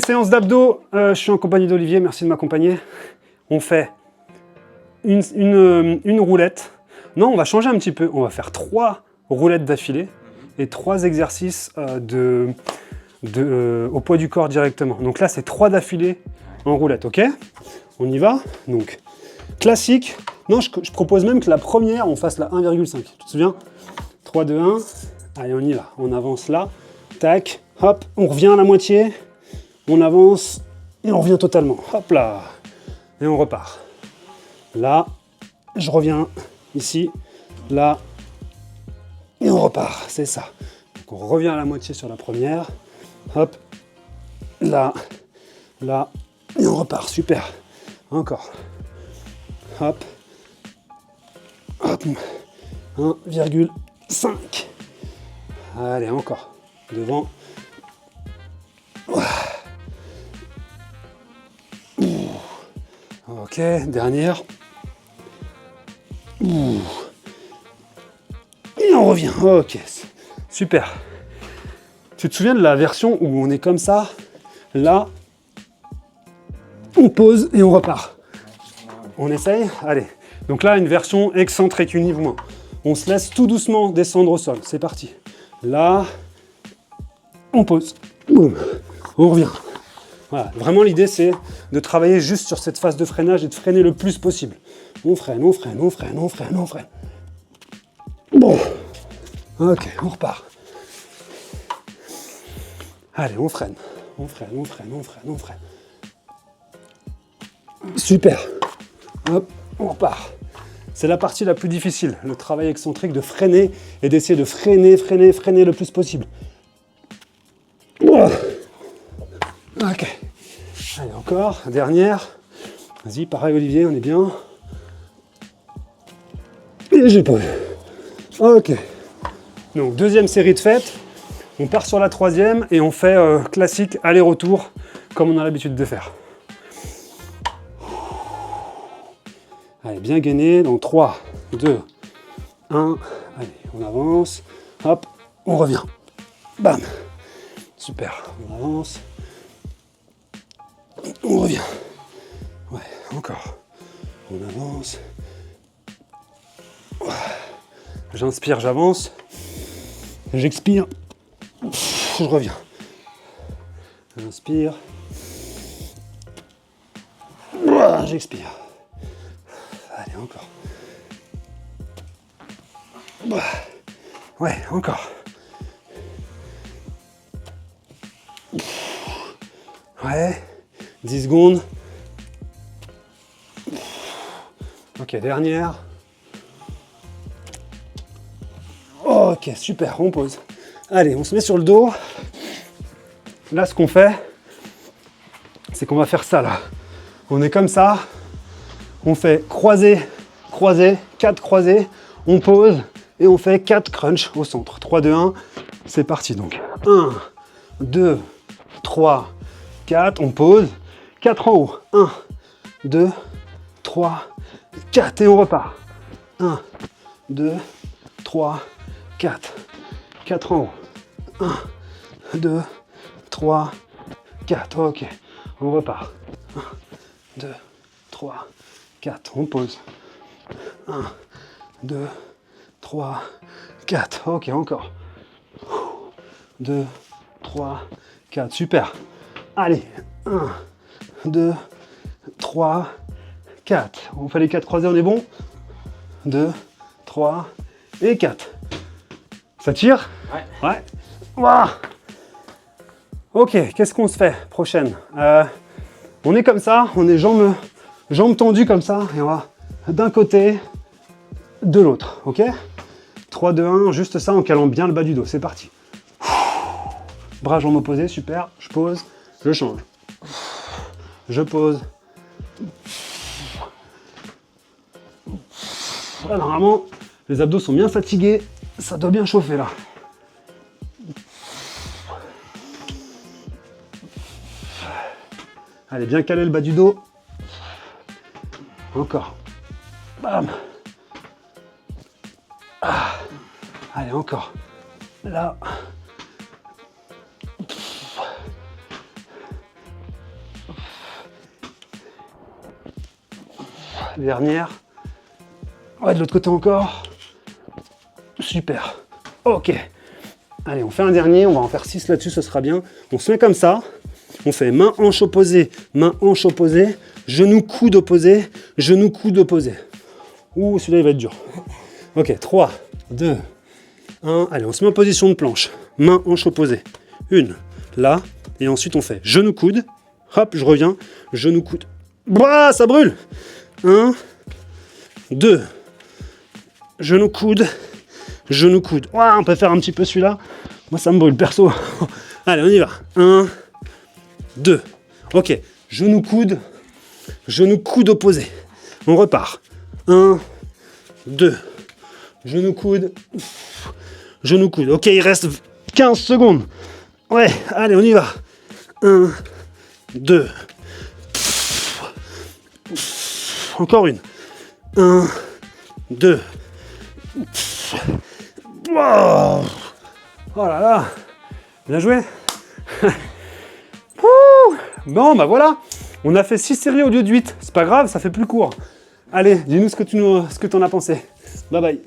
Séance d'abdos, je suis en compagnie d'Olivier, merci de m'accompagner. On fait une roulette. Non, on va changer un petit peu. On va faire 3 roulettes d'affilée et 3 exercices au poids du corps directement. Donc là, c'est 3 d'affilée en roulette, ok? On y va? Donc, classique. Non, je propose même que la première, on fasse la 1,5. Tu te souviens? 3, 2, 1. Allez, on y va. On avance là. Tac. Hop. On revient à la moitié. On avance et on revient totalement. Hop là. Et on repart. Là. Je reviens ici. Là. Et on repart. C'est ça. Donc on revient à la moitié sur la première. Hop. Là. Là. Et on repart. Super. Encore. Hop. Hop. 1,5. Allez, encore. Devant. Ok, dernière. Et on revient. Ok, super. Tu te souviens de la version où on est comme ça? Là, on pose et on repart. On essaye? Allez. Donc là, une version excentrique uniquement. On se laisse tout doucement descendre au sol. C'est parti. Là, on pose. Boum. On revient. Voilà. Vraiment, l'idée, c'est de travailler juste sur cette phase de freinage et de freiner le plus possible. On freine, on freine, on freine, on freine, on freine. Bon. Ok, on repart. Allez, on freine. On freine, on freine, on freine, on freine. Super. Hop, on repart. C'est la partie la plus difficile, le travail excentrique de freiner et d'essayer de freiner le plus possible. Ok. Allez, encore, dernière. Vas-y, pareil Olivier, on est bien. Et j'ai pas. Ok. Donc, deuxième série de fêtes. On part sur la troisième et on fait classique aller-retour, comme on a l'habitude de faire. Allez, bien gainé. Donc 3, 2, 1. Allez, on avance. Hop, on revient. Bam. Super. On avance. On revient. Ouais, encore. On avance. J'inspire, j'avance. J'expire. Je reviens. J'inspire. J'expire. Allez, encore. Ouais, encore. Ouais. 10 secondes. Ok, dernière. Ok, super, on pose. Allez, on se met sur le dos. Là, ce qu'on fait, c'est qu'on va faire ça, là. On est comme ça. On fait croisé, croisé, 4 croisés. On pose et on fait 4 crunch au centre. 3, 2, 1. C'est parti, donc. 1, 2, 3, 4. On pose. 4 en haut. 1, 2, 3, 4. Et on repart. 1, 2, 3, 4. 4 en haut. 1, 2, 3, 4. Ok. On repart. 1, 2, 3, 4. On pose. 1, 2, 3, 4. Ok, encore. 2, 3, 4. Super. Allez. 1, 2, 3, 4. On fait les 4 croisés, on est bon? 2, 3 et 4. Ça tire? Ouais. Ouais. Wow. Ok, qu'est-ce qu'on se fait? Prochaine. On est comme ça, on est jambes tendues comme ça, et on va d'un côté, de l'autre, ok? 3, 2, 1, juste ça en calant bien le bas du dos, c'est parti. Bras jambes opposés, super, je pose, je change. Je pose. Là, normalement, les abdos sont bien fatigués, ça doit bien chauffer là. Allez, bien caler le bas du dos. Encore. Bam. Ah. Allez, encore. Là. Dernière. Ouais, de l'autre côté encore. Super. Ok. Allez, on fait un dernier. On va en faire 6 là-dessus, ce sera bien. On se met comme ça. On fait main, hanche opposée, genou, coude opposé, genou, coude opposé. Ouh, celui-là, il va être dur. Ok, 3, 2, 1. Allez, on se met en position de planche. Main, hanche opposée. Une, là. Et ensuite, on fait genou, coude. Hop, je reviens. Genou, coude. Bah, ça brûle. 1, 2. Genou, coude. Genou, coude. Ouah, on peut faire un petit peu celui-là. Moi, ça me brûle, perso. Allez, on y va. 1, 2. Ok, genou, coude opposé. On repart. 1, 2. Genou, coude. Genou, coude. Ok, il reste 15 secondes. Ouais, allez, on y va. 1, 2. Encore une. 1, 2. Wow. Oh là là. Bien joué. Bon, bah voilà. On a fait 6 séries au lieu de 8. C'est pas grave, ça fait plus court. Allez, dis-nous ce que tu en as pensé. Bye bye.